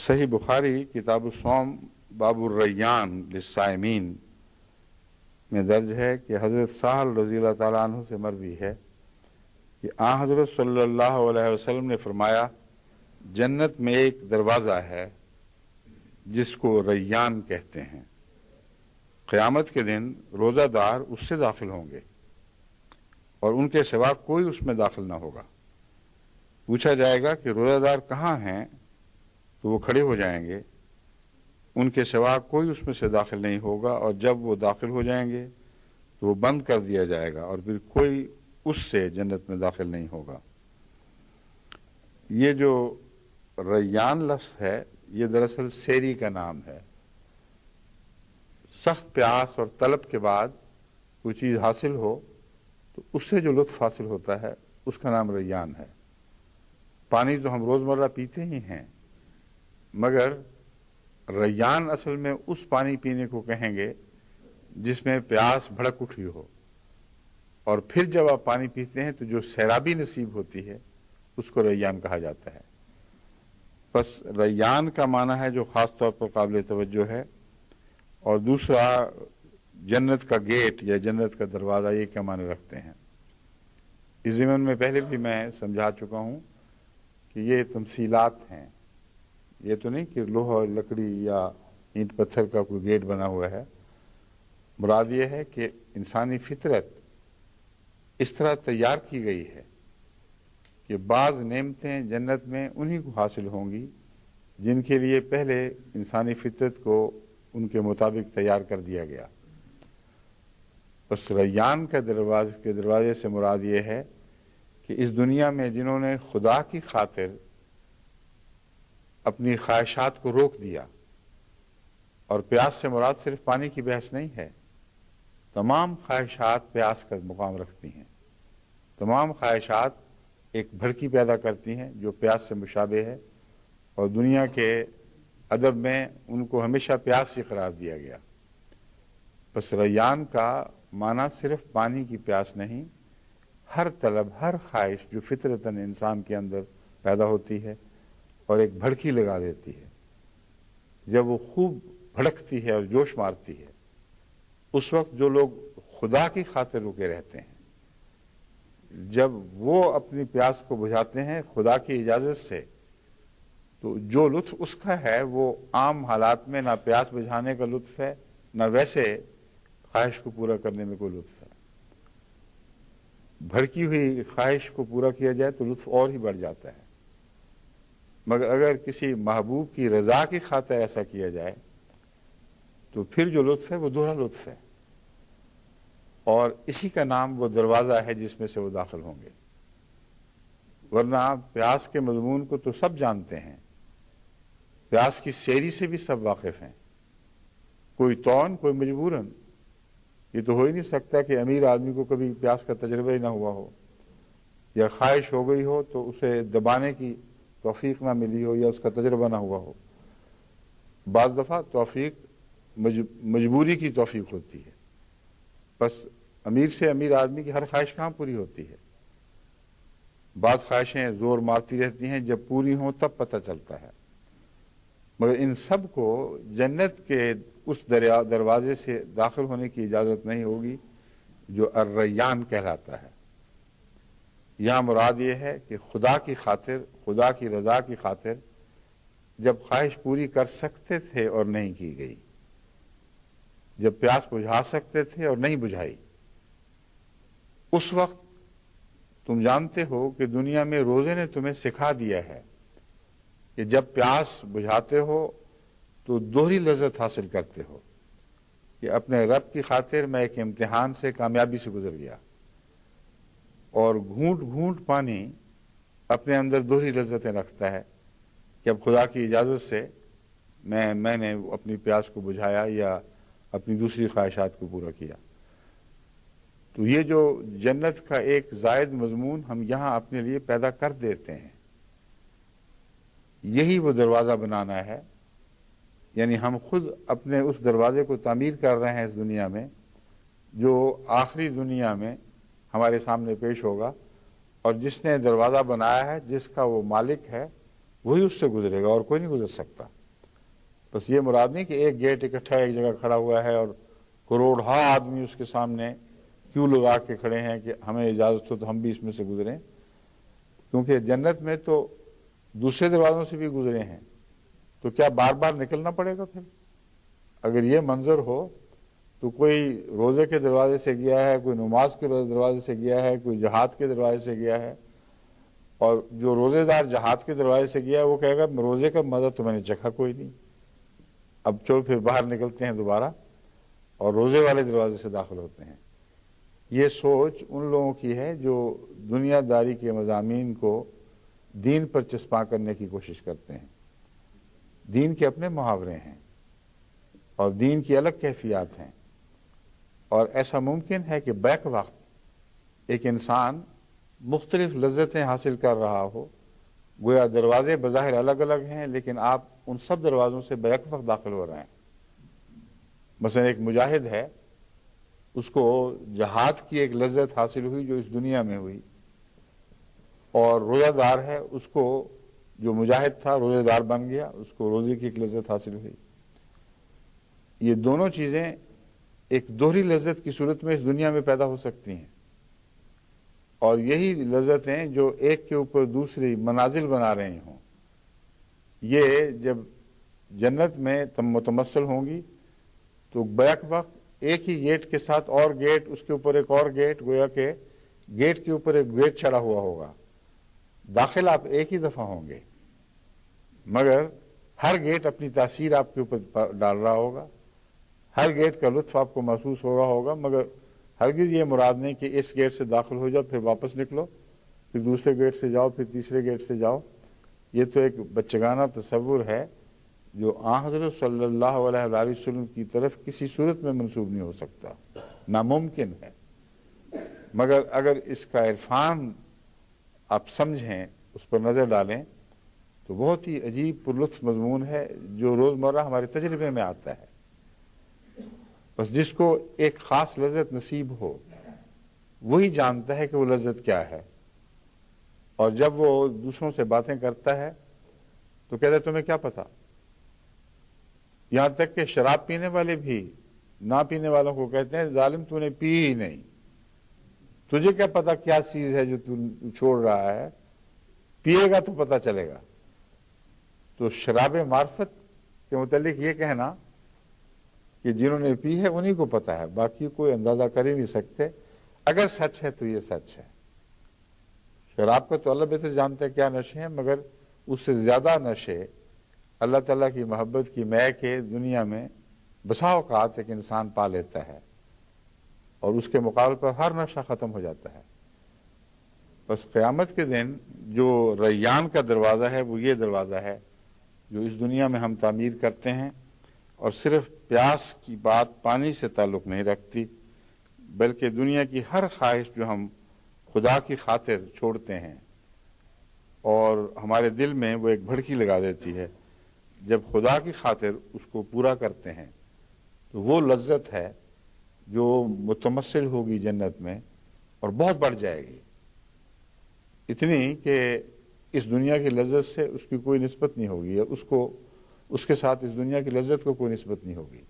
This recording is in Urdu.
صحیح بخاری کتاب الصوم باب الریان للصائمین میں درج ہے کہ حضرت سہل رضی اللہ تعالیٰ عنہ سے مروی ہے کہ آن حضرت صلی اللہ علیہ وسلم نے فرمایا، جنت میں ایک دروازہ ہے جس کو ریان کہتے ہیں، قیامت کے دن روزہ دار اس سے داخل ہوں گے اور ان کے سوا کوئی اس میں داخل نہ ہوگا۔ پوچھا جائے گا کہ روزہ دار کہاں ہیں؟ تو وہ کھڑے ہو جائیں گے، ان کے سوا کوئی اس میں سے داخل نہیں ہوگا، اور جب وہ داخل ہو جائیں گے تو وہ بند کر دیا جائے گا اور پھر کوئی اس سے جنت میں داخل نہیں ہوگا۔ یہ جو ریان لفظ ہے یہ دراصل سیری کا نام ہے۔ سخت پیاس اور طلب کے بعد کوئی چیز حاصل ہو تو اس سے جو لطف حاصل ہوتا ہے اس کا نام ریان ہے۔ پانی تو ہم روزمرہ پیتے ہی ہیں، مگر ریان اصل میں اس پانی پینے کو کہیں گے جس میں پیاس بھڑک اٹھی ہو، اور پھر جب آپ پانی پیتے ہیں تو جو سیرابی نصیب ہوتی ہے اس کو ریان کہا جاتا ہے۔ بس ریان کا معنی ہے جو خاص طور پر قابل توجہ ہے، اور دوسرا جنت کا گیٹ یا جنت کا دروازہ، یہ کیا معنی رکھتے ہیں۔ اس ضمن میں پہلے بھی میں سمجھا چکا ہوں کہ یہ تمثیلات ہیں، یہ تو نہیں کہ لوہا لکڑی یا اینٹ پتھر کا کوئی گیٹ بنا ہوا ہے۔ مراد یہ ہے کہ انسانی فطرت اس طرح تیار کی گئی ہے کہ بعض نعمتیں جنت میں انہی کو حاصل ہوں گی جن کے لیے پہلے انسانی فطرت کو ان کے مطابق تیار کر دیا گیا۔ بس ریان کے دروازے سے مراد یہ ہے کہ اس دنیا میں جنہوں نے خدا کی خاطر اپنی خواہشات کو روک دیا، اور پیاس سے مراد صرف پانی کی بحث نہیں ہے، تمام خواہشات پیاس کا مقام رکھتی ہیں، تمام خواہشات ایک بھڑکی پیدا کرتی ہیں جو پیاس سے مشابہ ہے، اور دنیا کے ادب میں ان کو ہمیشہ پیاس سے قرار دیا گیا۔ بس ریان کا معنی صرف پانی کی پیاس نہیں، ہر طلب، ہر خواہش جو فطرتاً انسان کے اندر پیدا ہوتی ہے اور ایک بھڑکی لگا دیتی ہے، جب وہ خوب بھڑکتی ہے اور جوش مارتی ہے، اس وقت جو لوگ خدا کی خاطر رکے رہتے ہیں، جب وہ اپنی پیاس کو بجھاتے ہیں خدا کی اجازت سے، تو جو لطف اس کا ہے وہ عام حالات میں نہ پیاس بجھانے کا لطف ہے، نہ ویسے خواہش کو پورا کرنے میں کوئی لطف ہے۔ بھڑکی ہوئی خواہش کو پورا کیا جائے تو لطف اور ہی بڑھ جاتا ہے، مگر اگر کسی محبوب کی رضا کی خاطر ایسا کیا جائے تو پھر جو لطف ہے وہ دوہرا لطف ہے، اور اسی کا نام وہ دروازہ ہے جس میں سے وہ داخل ہوں گے۔ ورنہ پیاس کے مضمون کو تو سب جانتے ہیں، پیاس کی سیری سے بھی سب واقف ہیں، کوئی طوعاً کوئی مجبوراً۔ یہ تو ہو ہی نہیں سکتا کہ امیر آدمی کو کبھی پیاس کا تجربہ ہی نہ ہوا ہو، یا خواہش ہو گئی ہو تو اسے دبانے کی توفیق نہ ملی ہو یا اس کا تجربہ نہ ہوا ہو۔ بعض دفعہ توفیق مجبوری کی توفیق ہوتی ہے، بس امیر سے امیر آدمی کی ہر خواہش کہاں پوری ہوتی ہے۔ بعض خواہشیں زور مارتی رہتی ہیں، جب پوری ہوں تب پتہ چلتا ہے، مگر ان سب کو جنت کے اس دروازے سے داخل ہونے کی اجازت نہیں ہوگی جو الریان کہلاتا ہے۔ یہاں مراد یہ ہے کہ خدا کی خاطر، خدا کی رضا کی خاطر جب خواہش پوری کر سکتے تھے اور نہیں کی گئی، جب پیاس بجھا سکتے تھے اور نہیں بجھائی، اس وقت تم جانتے ہو کہ دنیا میں روزے نے تمہیں سکھا دیا ہے کہ جب پیاس بجھاتے ہو تو دوہری لذت حاصل کرتے ہو، کہ اپنے رب کی خاطر میں ایک امتحان سے کامیابی سے گزر گیا، اور گھونٹ گھونٹ پانی اپنے اندر دوہری لذتیں رکھتا ہے کہ اب خدا کی اجازت سے میں نے اپنی پیاس کو بجھایا یا اپنی دوسری خواہشات کو پورا کیا۔ تو یہ جو جنت کا ایک زائد مضمون ہم یہاں اپنے لیے پیدا کر دیتے ہیں، یہی وہ دروازہ بنانا ہے، یعنی ہم خود اپنے اس دروازے کو تعمیر کر رہے ہیں اس دنیا میں، جو آخری دنیا میں ہمارے سامنے پیش ہوگا، اور جس نے دروازہ بنایا ہے، جس کا وہ مالک ہے، وہی اس سے گزرے گا اور کوئی نہیں گزر سکتا۔ بس یہ مراد نہیں کہ ایک گیٹ اکٹھا ایک جگہ کھڑا ہوا ہے اور کروڑہا آدمی اس کے سامنے کیوں لگا کے کھڑے ہیں کہ ہمیں اجازت ہو تو ہم بھی اس میں سے گزریں، کیونکہ جنت میں تو دوسرے دروازوں سے بھی گزرے ہیں، تو کیا بار بار نکلنا پڑے گا پھر؟ اگر یہ منظر ہو تو کوئی روزے کے دروازے سے گیا ہے، کوئی نماز کے دروازے سے گیا ہے، کوئی جہاد کے دروازے سے گیا ہے، اور جو روزے دار جہاد کے دروازے سے گیا ہے وہ کہے گا روزے کا مزہ تو میں نے چکھا کوئی نہیں، اب چلو پھر باہر نکلتے ہیں دوبارہ اور روزے والے دروازے سے داخل ہوتے ہیں۔ یہ سوچ ان لوگوں کی ہے جو دنیا داری کے مضامین کو دین پر چسپاں کرنے کی کوشش کرتے ہیں۔ دین کے اپنے محاورے ہیں اور دین کی الگ کیفیات ہیں، اور ایسا ممکن ہے کہ بیک وقت ایک انسان مختلف لذتیں حاصل کر رہا ہو، گویا دروازے بظاہر الگ الگ ہیں لیکن آپ ان سب دروازوں سے بیک وقت داخل ہو رہے ہیں۔ مثلا ایک مجاہد ہے، اس کو جہاد کی ایک لذت حاصل ہوئی جو اس دنیا میں ہوئی، اور روزہ دار ہے، اس کو جو مجاہد تھا روزہ دار بن گیا، اس کو روزے کی ایک لذت حاصل ہوئی۔ یہ دونوں چیزیں ایک دوہری لذت کی صورت میں اس دنیا میں پیدا ہو سکتی ہیں، اور یہی لذتیں جو ایک کے اوپر دوسری منازل بنا رہے ہوں، یہ جب جنت میں متمثل ہوں گی تو بیک وقت ایک ہی گیٹ کے ساتھ اور گیٹ، اس کے اوپر ایک اور گیٹ، گویا کہ گیٹ کے اوپر ایک گیٹ چڑھا ہوا ہوگا، داخل آپ ایک ہی دفعہ ہوں گے، مگر ہر گیٹ اپنی تاثیر آپ کے اوپر ڈال رہا ہوگا، ہر گیٹ کا لطف آپ کو محسوس ہو رہا ہوگا، مگر ہرگز یہ مراد نہیں کہ اس گیٹ سے داخل ہو جاؤ پھر واپس نکلو، پھر دوسرے گیٹ سے جاؤ، پھر تیسرے گیٹ سے جاؤ۔ یہ تو ایک بچگانہ تصور ہے جو آن حضرت صلی اللہ علیہ وآلہ وسلم کی طرف کسی صورت میں منسوب نہیں ہو سکتا، ناممکن ہے۔ مگر اگر اس کا عرفان آپ سمجھیں، اس پر نظر ڈالیں، تو بہت ہی عجیب پرلطف مضمون ہے جو روزمرہ ہمارے تجربے میں آتا ہے۔ بس جس کو ایک خاص لذت نصیب ہو وہی جانتا ہے کہ وہ لذت کیا ہے، اور جب وہ دوسروں سے باتیں کرتا ہے تو کہتا ہے تمہیں کیا پتا؟ یہاں تک کہ شراب پینے والے بھی نہ پینے والوں کو کہتے ہیں ظالم تو نے پی ہی نہیں، تجھے کیا پتا کیا چیز ہے جو تو چھوڑ رہا ہے، پیے گا تو پتا چلے گا۔ تو شراب معرفت کے متعلق یہ کہنا کہ جنہوں نے پی ہے انہی کو پتا ہے، باقی کوئی اندازہ کر ہی نہیں سکتے۔ اگر سچ ہے تو یہ سچ ہے۔ شراب کا تو اللہ بہتر جانتا ہے کیا نشے ہیں، مگر اس سے زیادہ نشے اللہ تعالیٰ کی محبت کی مے کے دنیا میں بسا اوقات ایک انسان پا لیتا ہے، اور اس کے مقابل پر ہر نشہ ختم ہو جاتا ہے۔ بس قیامت کے دن جو ریان کا دروازہ ہے وہ یہ دروازہ ہے جو اس دنیا میں ہم تعمیر کرتے ہیں، اور صرف پیاس کی بات پانی سے تعلق نہیں رکھتی، بلکہ دنیا کی ہر خواہش جو ہم خدا کی خاطر چھوڑتے ہیں اور ہمارے دل میں وہ ایک بھڑکی لگا دیتی ہے، جب خدا کی خاطر اس کو پورا کرتے ہیں تو وہ لذت ہے جو متمثل ہوگی جنت میں اور بہت بڑھ جائے گی، اتنی کہ اس دنیا کی لذت سے اس کی کوئی نسبت نہیں ہوگی، اس کے ساتھ اس دنیا کی لذت کو کوئی نسبت نہیں ہوگی۔